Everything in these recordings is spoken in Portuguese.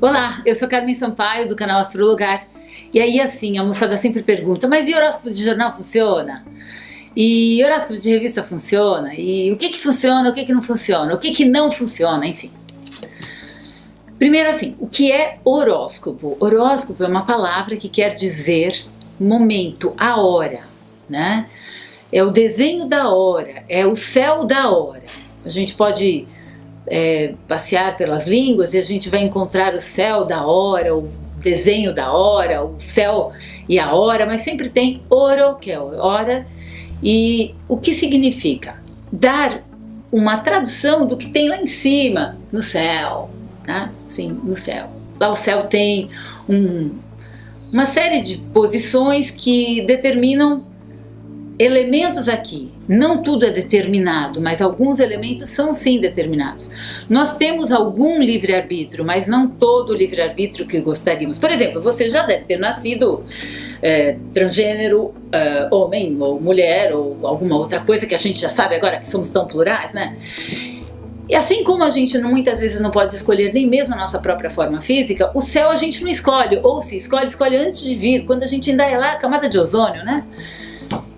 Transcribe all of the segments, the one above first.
Olá, eu sou Carmen Sampaio do canal Astrologar. E aí assim, a moçada sempre pergunta, mas e horóscopo de jornal funciona? E horóscopo de revista funciona? E o que funciona, o que não funciona? O que não funciona, enfim. Primeiro assim, o que é horóscopo? Horóscopo é uma palavra que quer dizer momento, a hora, né? É o desenho da hora, é o céu da hora. A gente pode passear pelas línguas e a gente vai encontrar o céu da hora, o desenho da hora, o céu e a hora, mas sempre tem oro, que é hora, e o que significa? Dar uma tradução do que tem lá em cima, no céu, né? Sim, no céu. Lá o céu tem uma série de posições que determinam elementos aqui. Não tudo é determinado, mas alguns elementos são sim determinados. Nós temos algum livre-arbítrio, mas não todo o livre-arbítrio que gostaríamos. Por exemplo, você já deve ter nascido transgênero, homem ou mulher ou alguma outra coisa que a gente já sabe agora que somos tão plurais, né? E assim como a gente muitas vezes não pode escolher nem mesmo a nossa própria forma física, o céu a gente não escolhe, ou se escolhe, escolhe antes de vir, quando a gente ainda é lá a camada de ozônio, né?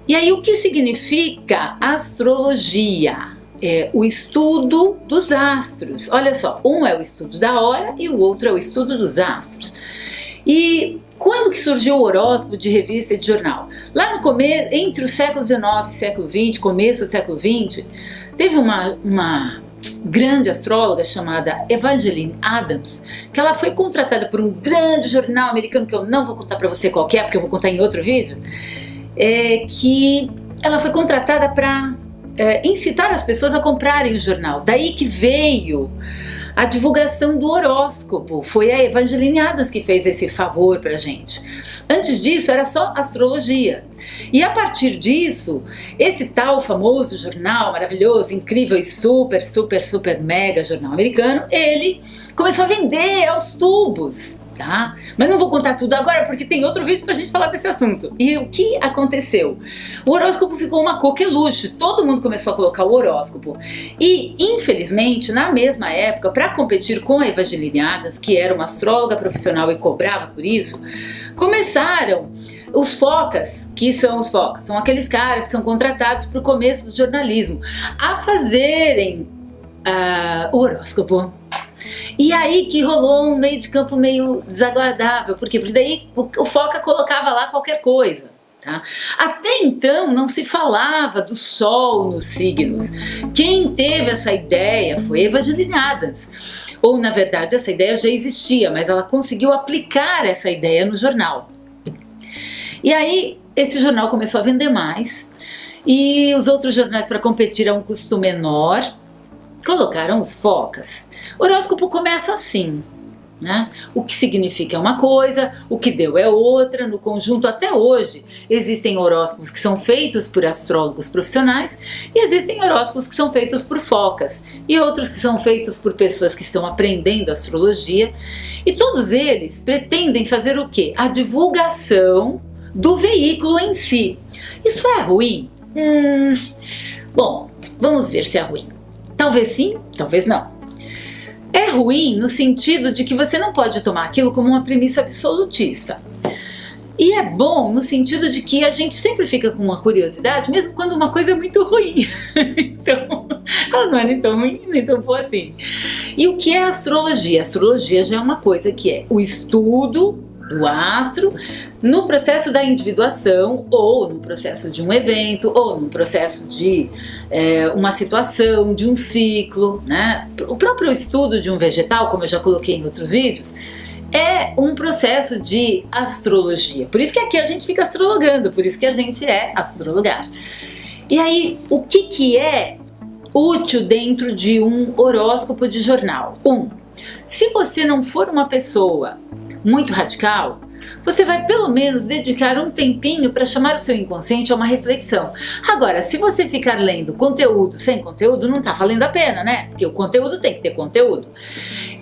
E aí o que significa astrologia? É o estudo dos astros. Olha só, um é o estudo da hora e o outro é o estudo dos astros. E quando que surgiu o horóscopo de revista e de jornal? Lá no começo, entre o século XIX e século XX, começo do século XX, teve uma grande astróloga chamada Evangeline Adams, que ela foi contratada por um grande jornal americano, que eu não vou contar para você qual que é, porque eu vou contar em outro vídeo, que ela foi contratada para incitar as pessoas a comprarem o jornal. Daí que veio a divulgação do horóscopo. Foi a Evangeline Adams que fez esse favor pra gente. Antes disso era só astrologia. E a partir disso, esse tal famoso jornal maravilhoso, incrível e super mega jornal americano, ele começou a vender aos tubos. Tá? Mas não vou contar tudo agora porque tem outro vídeo pra gente falar desse assunto. E o que aconteceu? O horóscopo ficou uma coqueluche, todo mundo começou a colocar o horóscopo. E, infelizmente, na mesma época, para competir com a Evangeline Adams, que era uma astróloga profissional e cobrava por isso, começaram os focas, que são os focas, são aqueles caras que são contratados para o começo do jornalismo, a fazerem o horóscopo. E aí que rolou um meio de campo meio desagradável. Por quê? Porque daí o Foca colocava lá qualquer coisa. Tá? Até então não se falava do Sol nos signos. Quem teve essa ideia foi Evangeline Adams. Ou na verdade essa ideia já existia, mas ela conseguiu aplicar essa ideia no jornal. E aí esse jornal começou a vender mais. E os outros jornais, para competir a um custo menor, colocaram os focas. O horóscopo começa assim, né? O que significa é uma coisa, o que deu é outra. No conjunto, até hoje, existem horóscopos que são feitos por astrólogos profissionais e existem horóscopos que são feitos por focas e outros que são feitos por pessoas que estão aprendendo astrologia. E todos eles pretendem fazer o quê? A divulgação do veículo em si. Isso é ruim? Bom, vamos ver se é ruim. Talvez sim, talvez não. É ruim no sentido de que você não pode tomar aquilo como uma premissa absolutista. E é bom no sentido de que a gente sempre fica com uma curiosidade, mesmo quando uma coisa é muito ruim. Então, ela não é nem tão ruim, nem tão boa assim. E o que é astrologia? Astrologia já é uma coisa que é o estudo do astro no processo da individuação, ou no processo de um evento, ou no processo de uma situação, de um ciclo, né? O próprio estudo de um vegetal, como eu já coloquei em outros vídeos, é um processo de astrologia. Por isso que aqui a gente fica astrologando, por isso que a gente é astrologar. E aí, o que é útil dentro de um horóscopo de jornal? Se você não for uma pessoa muito radical, você vai pelo menos dedicar um tempinho para chamar o seu inconsciente a uma reflexão. Agora, se você ficar lendo conteúdo sem conteúdo, não está valendo a pena, né? Porque o conteúdo tem que ter conteúdo.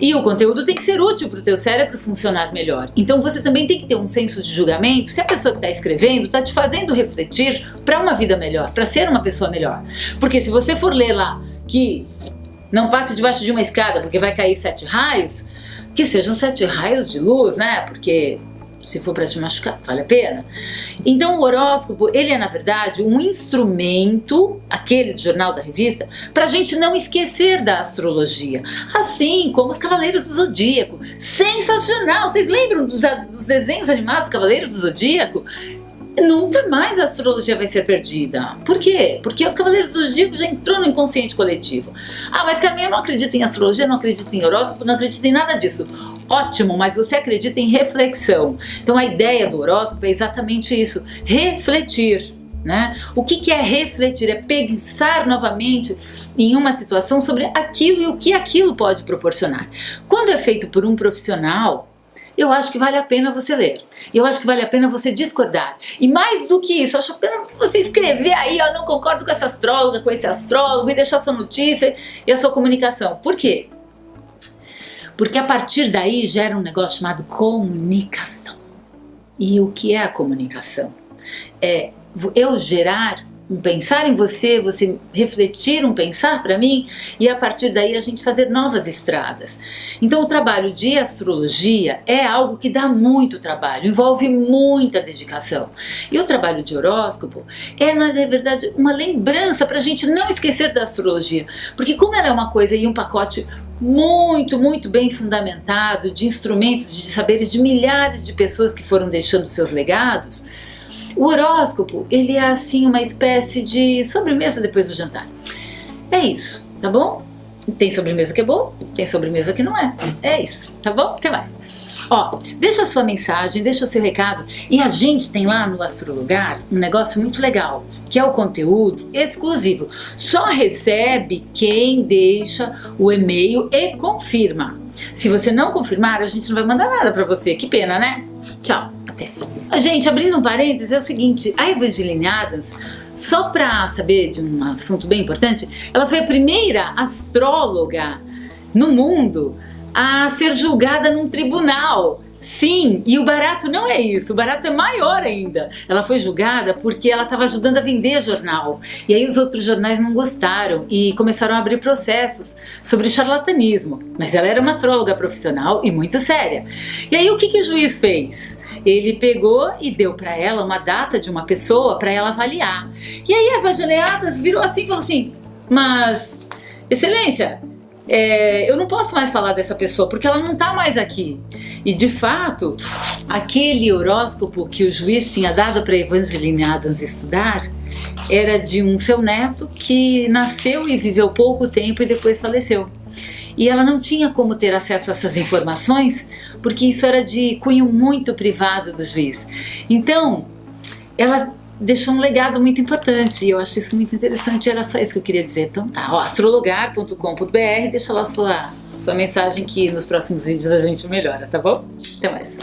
E o conteúdo tem que ser útil para o teu cérebro funcionar melhor. Então você também tem que ter um senso de julgamento se a pessoa que está escrevendo está te fazendo refletir para uma vida melhor, para ser uma pessoa melhor. Porque se você for ler lá que não passe debaixo de uma escada porque vai cair 7 raios, que sejam 7 raios de luz, né? Porque se for para te machucar, vale a pena. Então o horóscopo, ele é na verdade um instrumento, aquele do jornal, da revista, para a gente não esquecer da astrologia. Assim como os Cavaleiros do Zodíaco. Sensacional! Vocês lembram dos desenhos animados dos Cavaleiros do Zodíaco? Nunca mais a astrologia vai ser perdida. Por quê? Porque os Cavaleiros do Zodíaco já entrou no inconsciente coletivo. Ah, mas Carmen, eu não acredito em astrologia, não acredito em horóscopo, não acredito em nada disso. Ótimo, mas você acredita em reflexão. Então a ideia do horóscopo é exatamente isso, refletir. Né? O que é refletir? É pensar novamente em uma situação sobre aquilo e o que aquilo pode proporcionar. Quando é feito por um profissional, eu acho que vale a pena você ler. Eu acho que vale a pena você discordar. E mais do que isso, eu acho a pena você escrever aí, ó, não concordo com essa astróloga, com esse astrólogo, e deixar sua notícia e a sua comunicação. Por quê? Porque a partir daí gera um negócio chamado comunicação. E o que é a comunicação? É eu gerar um pensar em você, você refletir um pensar para mim, e a partir daí a gente fazer novas estradas. Então o trabalho de astrologia é algo que dá muito trabalho, envolve muita dedicação. E o trabalho de horóscopo é, na verdade, uma lembrança para a gente não esquecer da astrologia. Porque como ela é uma coisa e um pacote muito bem fundamentado de instrumentos, de saberes de milhares de pessoas que foram deixando seus legados, o horóscopo, ele é assim uma espécie de sobremesa depois do jantar. É isso, tá bom? Tem sobremesa que é boa, tem sobremesa que não é. É isso, tá bom? Até mais. Ó, deixa a sua mensagem, deixa o seu recado, e a gente tem lá no Astrolugar um negócio muito legal, que é o conteúdo exclusivo. Só recebe quem deixa o e-mail e confirma. Se você não confirmar, a gente não vai mandar nada pra você. Que pena, né? Tchau, até. Gente, abrindo um parênteses, é o seguinte, a Evangeline Adams, só pra saber de um assunto bem importante, ela foi a primeira astróloga no mundo a ser julgada num tribunal. Sim, e o barato não é isso, o barato é maior ainda. Ela foi julgada porque ela estava ajudando a vender jornal. E aí os outros jornais não gostaram e começaram a abrir processos sobre charlatanismo. Mas ela era uma astróloga profissional e muito séria. E aí o que o juiz fez? Ele pegou e deu para ela uma data de uma pessoa para ela avaliar. E aí a Evangeline Adams virou assim e falou assim, mas, excelência, eu não posso mais falar dessa pessoa porque ela não está mais aqui. E de fato, aquele horóscopo que o juiz tinha dado para Evangeline Adams estudar era de um seu neto que nasceu e viveu pouco tempo e depois faleceu. E ela não tinha como ter acesso a essas informações porque isso era de cunho muito privado do juiz. Então, ela deixou um legado muito importante e eu acho isso muito interessante, era só isso que eu queria dizer. Então tá, ó, astrologar.com.br, deixa lá sua mensagem que nos próximos vídeos a gente melhora, tá bom? Até mais.